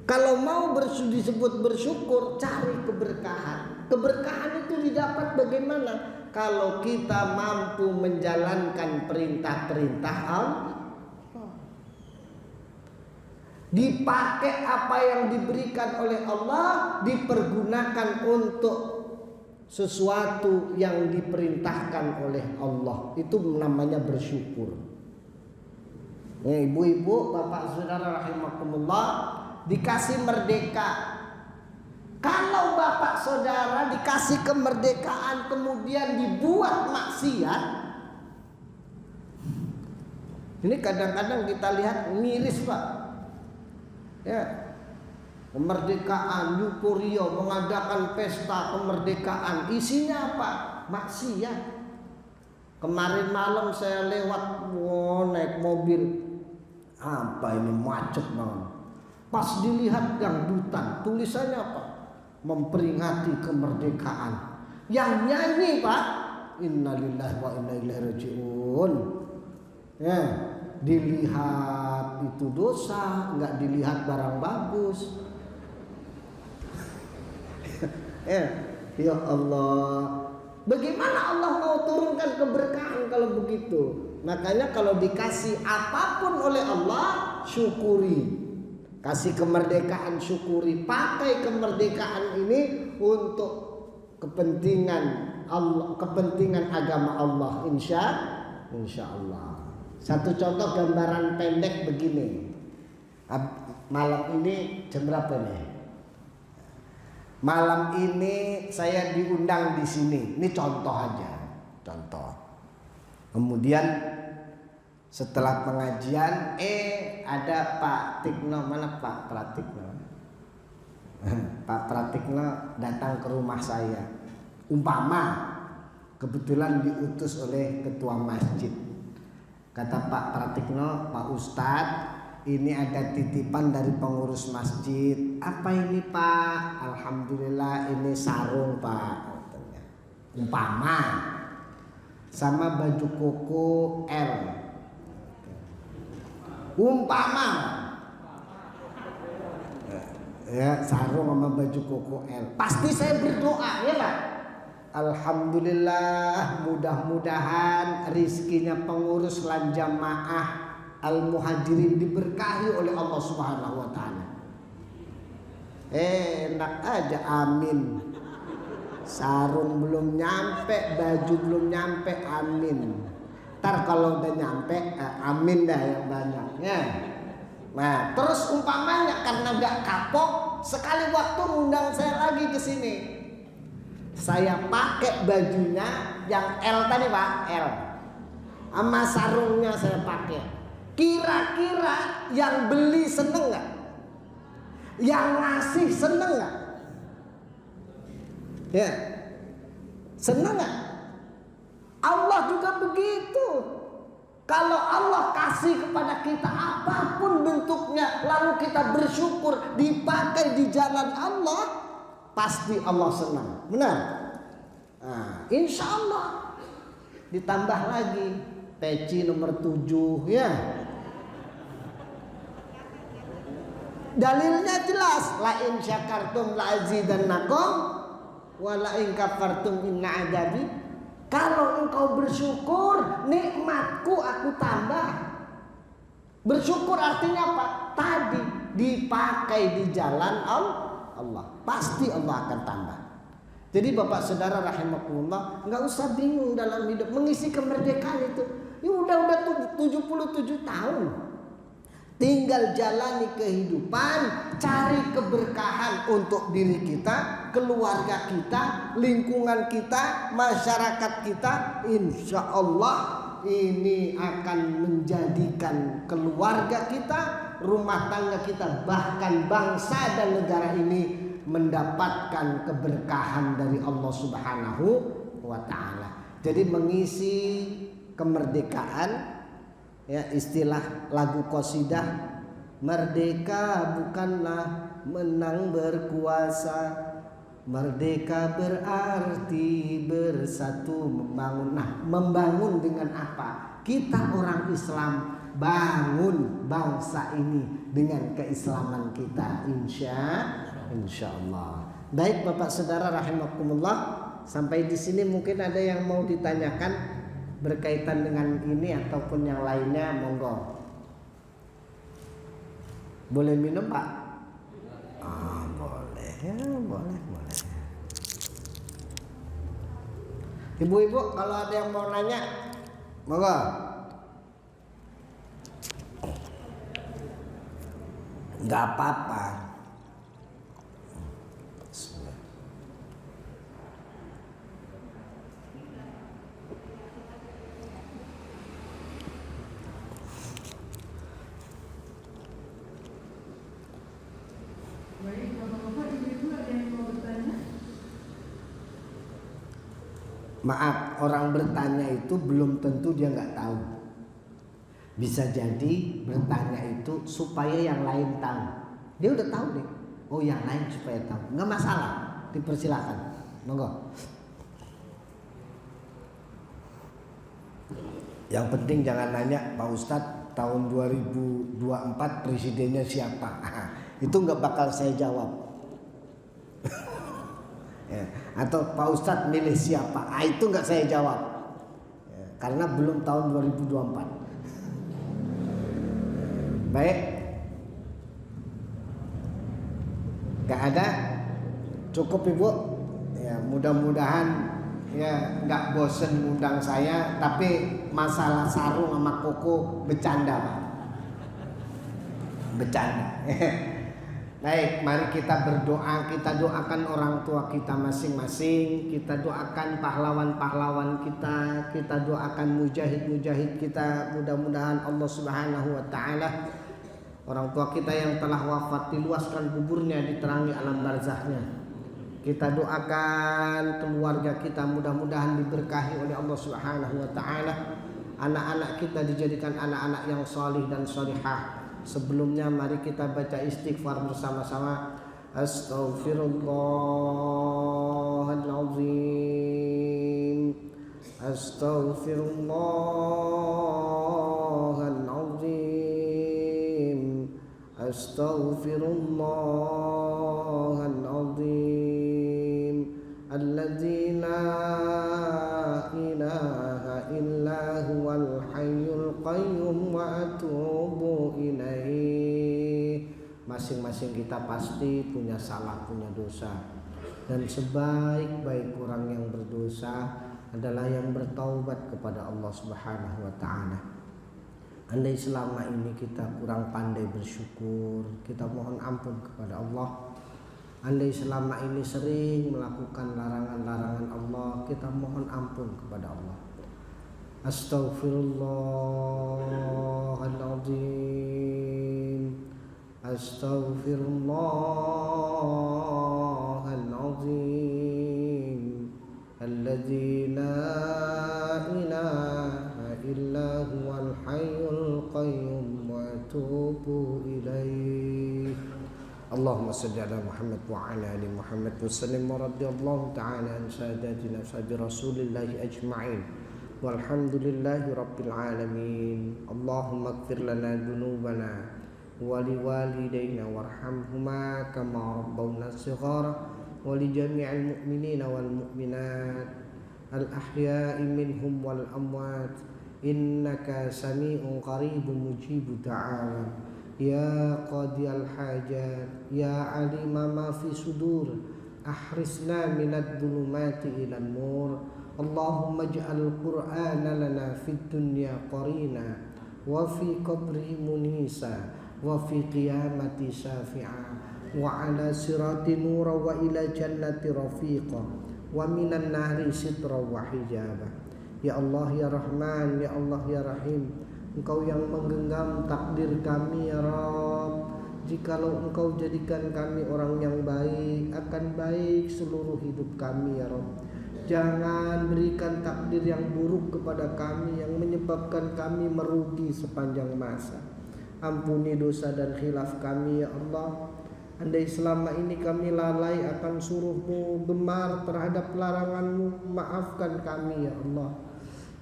Kalau mau disebut bersyukur, cari keberkahan. Keberkahan itu didapat bagaimana? Kalau kita mampu menjalankan perintah-perintah Allah, dipakai apa yang diberikan oleh Allah, dipergunakan untuk sesuatu yang diperintahkan oleh Allah. Itu namanya bersyukur. Ibu-ibu, bapak saudara rahimakumullah, dikasih merdeka. Kalau bapak saudara dikasih kemerdekaan kemudian dibuat maksiat, ini kadang-kadang kita lihat miris pak. Ya, kemerdekaan, euforia, mengadakan pesta kemerdekaan, isinya apa? Maksiat. Kemarin malam saya lewat, naik mobil, apa ini macet banget. Pas dilihat dangdutan, tulisannya apa? Memperingati kemerdekaan. Yang nyanyi pak, innalillahi wa inna ilaihi rajiun. Ya, dilihat itu dosa, nggak dilihat barang bagus. Ya Allah, bagaimana Allah mau turunkan keberkahan kalau begitu? Makanya kalau dikasih apapun oleh Allah, syukuri. Kasih kemerdekaan, syukuri. Pakai kemerdekaan ini untuk kepentingan Allah, kepentingan agama Allah. Insya Allah. Satu contoh gambaran pendek begini. Malam ini jam berapa nih? Malam ini saya diundang di sini. Ini contoh aja, contoh. Kemudian setelah pengajian, ada Pak Tikno, mana Pak Pratikno? Pak Pratikno datang ke rumah saya. Umpama kebetulan diutus oleh ketua masjid. Kata Pak Pratikno, Pak Ustadz, ini ada titipan dari pengurus masjid. Apa ini Pak? Alhamdulillah ini sarung Pak. Umpama sama baju koko L. Umpama ya, sarung sama baju koko L. Pasti saya berdoa ya Pak. Alhamdulillah, mudah-mudahan rizkinya pengurus lan jamaah Al-Muhajirin diberkahi oleh Allah Subhanahu wa taala. Enak aja amin. Sarung belum nyampe, baju belum nyampe, amin. Ntar kalau udah nyampe, amin dah yang banyaknya. Nah, terus umpamanya karena gak kapok, sekali waktu undang saya lagi ke sini. Saya pakai bajunya yang L tadi Pak, L. Sama sarungnya saya pakai. Kira-kira yang beli seneng gak? Yang ngasih seneng gak? Ya, seneng gak? Allah juga begitu. Kalau Allah kasih kepada kita apapun bentuknya, lalu kita bersyukur dipakai di jalan Allah, pasti Allah senang. Benar? Nah, insya Allah. Ditambah lagi peci nomor 7 ya. Dalilnya jelas, la in syakartum la azidannakum wa la in kafartum inna adabi. Kalau engkau bersyukur, nikmatku aku tambah. Bersyukur artinya apa? Tadi dipakai di jalan Allah, pasti Allah akan tambah. Jadi Bapak Saudara rahimakumullah, nggak usah bingung dalam hidup mengisi kemerdekaan itu. Ya udah 77 tahun. Tinggal jalani kehidupan, cari keberkahan untuk diri kita, keluarga kita, lingkungan kita, masyarakat kita. Insya Allah ini akan menjadikan keluarga kita, rumah tangga kita, bahkan bangsa dan negara ini mendapatkan keberkahan dari Allah Subhanahu wa ta'ala. Jadi mengisi kemerdekaan, ya, istilah lagu qasidah, merdeka bukanlah menang berkuasa, merdeka berarti bersatu membangun. Nah, membangun dengan apa? Kita orang Islam bangun bangsa ini dengan keislaman kita, insya Allah. Baik Bapak Saudara rahimakumullah, sampai di sini mungkin ada yang mau ditanyakan berkaitan dengan ini ataupun yang lainnya, monggo. Boleh minum Pak? Boleh ya, boleh. Ibu-ibu kalau ada yang mau nanya, monggo. nggak apa-apa. Baik, Bapak-bapak, Ibu-ibu ada yang mau bertanya? Maaf, orang bertanya itu belum tentu dia nggak tahu. Bisa jadi bertanya itu supaya yang lain tahu. Dia udah tahu nih. Oh, yang lain supaya tahu. Nggak masalah, dipersilakan. Monggo. Yang penting jangan nanya, Pak Ustadz tahun 2024 presidennya siapa? Itu nggak bakal saya jawab. Ya. Atau Pak Ustadz milih siapa? Itu nggak saya jawab. Ya, karena belum tahun 2024. Baik. Nggak ada? Cukup Ibu? Ya, mudah-mudahan ya nggak bosen ngundang saya, tapi masalah sarung sama koko bercanda Pak. Bercanda. Baik, mari kita berdoa, kita doakan orang tua kita masing-masing, kita doakan pahlawan-pahlawan kita doakan mujahid-mujahid kita, mudah-mudahan Allah Subhanahu wa taala orang tua kita yang telah wafat diluaskan kuburnya, diterangi alam barzahnya. Kita doakan keluarga kita mudah-mudahan diberkahi oleh Allah Subhanahu wa taala. Anak-anak kita dijadikan anak-anak yang salih dan salihah. Sebelumnya mari kita baca istighfar bersama-sama. Astaghfirullahaladzim, Astaghfirullahaladzim, Astaghfirullahaladzim, alladzi la ilaha illa huwal hayyul qayyum wa atubu ilaih. Masing-masing kita pasti punya salah, punya dosa, dan sebaik-baik orang yang berdosa adalah yang bertaubat kepada Allah Subhanahu wa taala. Andai selama ini kita kurang pandai bersyukur, kita mohon ampun kepada Allah. Andai selama ini sering melakukan larangan-larangan Allah, kita mohon ampun kepada Allah. Astaghfirullahaladzim, Astaghfirullahaladzim, alladzi la ilaha illa huwal hayyul qayyum wa atubu ilaih. Allahumma salli ala Muhammad wa ala ali Muhammad wa sallim wa radiyallahu ta'ala an sadatina sahabi rasulillahi ajma'in walhamdulillahi rabbil alamin. Allahumma ighfir lana dhunubana wa liwalidayna warhamhuma kama rabbawna shighara wa li jami'il mu'minina wal mu'minat al ahya'i minhum wal amwat innaka sami'un qaribun mujibu da'awat. Ya qadiyal hajat, ya alima ma fi sudur, ahrisna minad dhulumati ilan nur. Allahumma ij'al qur'ana lana fid dunya qarina, wa fi qabri munisa, wa fi qiyamati syafi'a, wa ala sirati nura, wa ila jannati rafiqa, wa minan nahri sitra wa hijaba. Ya Allah ya Rahman, ya Allah ya Rahim, Engkau yang menggenggam takdir kami ya Rabb. Jikalau Engkau jadikan kami orang yang baik, akan baik seluruh hidup kami ya Rabb. Jangan berikan takdir yang buruk kepada kami yang menyebabkan kami merugi sepanjang masa. Ampuni dosa dan khilaf kami ya Allah. Andai selama ini kami lalai akan suruh-Mu, gemar terhadap larangan-Mu, maafkan kami ya Allah.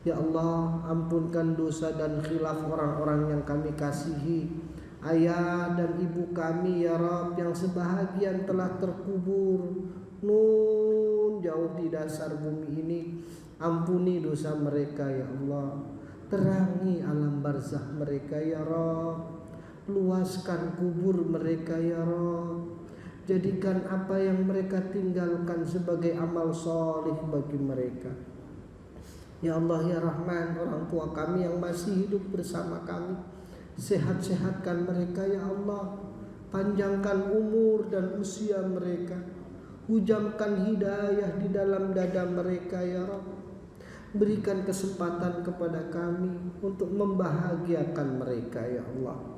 Ya Allah, ampunkan dosa dan khilaf orang-orang yang kami kasihi, ayah dan ibu kami ya Rabb yang sebahagian telah terkubur nun jauh di dasar bumi ini. Ampuni dosa mereka ya Allah, terangi alam barzah mereka ya Rabb, luaskan kubur mereka ya Rabb, jadikan apa yang mereka tinggalkan sebagai amal soleh bagi mereka. Ya Allah ya Rahman, orang tua kami yang masih hidup bersama kami, sehat-sehatkan mereka ya Allah. panjangkan umur dan usia mereka, hujamkan hidayah di dalam dada mereka ya Rabb. Berikan kesempatan kepada kami untuk membahagiakan mereka ya Allah.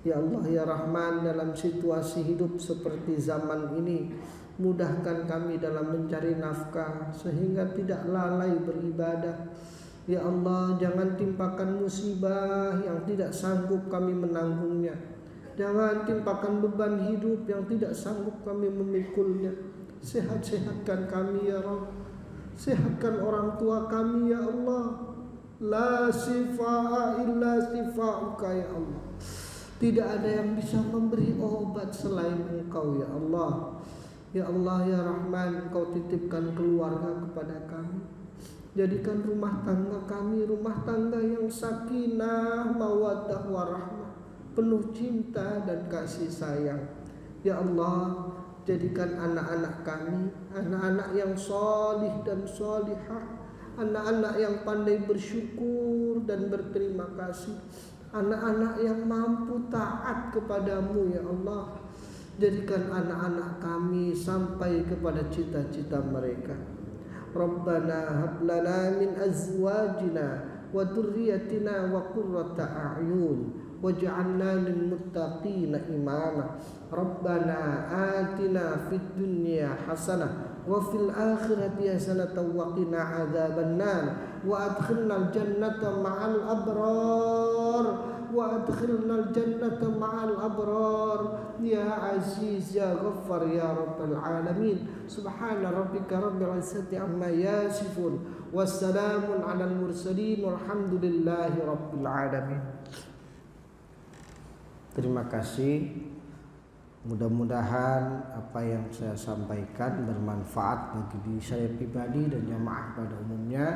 Ya Allah ya Rahman, dalam situasi hidup seperti zaman ini, mudahkan kami dalam mencari nafkah sehingga tidak lalai beribadah. Ya Allah, jangan timpakan musibah yang tidak sanggup kami menanggungnya. Jangan timpakan beban hidup yang tidak sanggup kami memikulnya. Sehat-sehatkan kami ya Rabb. Sehatkan orang tua kami ya Allah. La sifaa illa sifauka ya Allah. Tidak ada yang bisa memberi obat selain Engkau ya Allah. Ya Allah ya Rahman, Engkau titipkan keluarga kepada kami. Jadikan rumah tangga kami rumah tangga yang sakinah, mawaddah warahmah, penuh cinta dan kasih sayang. Ya Allah, jadikan anak-anak kami anak-anak yang solih dan solihah, anak-anak yang pandai bersyukur dan berterima kasih, anak-anak yang mampu taat kepadamu ya Allah. Jadikan anak-anak kami sampai kepada cita-cita mereka. Rabbana hab lana min azwajina wa dhurriyyatina wa qurrata a'yun waj'alna lil muttaqina imama. Rabbana atina fid dunya hasanah wa fil akhirati hasanatan wa qina adzabannar wa adkhilnal jannata ma'al abrar wa adkhilnal jannata ma'al abrar ya aziz ya ghaffar ya rabbal alamin. Subhana rabbika rabbil izzati amma yasifun wassalamun alal mursalin walhamdulillahi rabbil alamin. Terima kasih. Mudah-mudahan apa yang saya sampaikan bermanfaat bagi diri saya pribadi dan jamaah pada umumnya.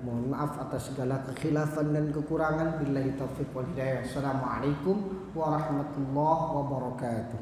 Mohon maaf atas segala kekhilafan dan kekurangan. Billahi taufiq wal hidayah. Assalamualaikum warahmatullahi wabarakatuh.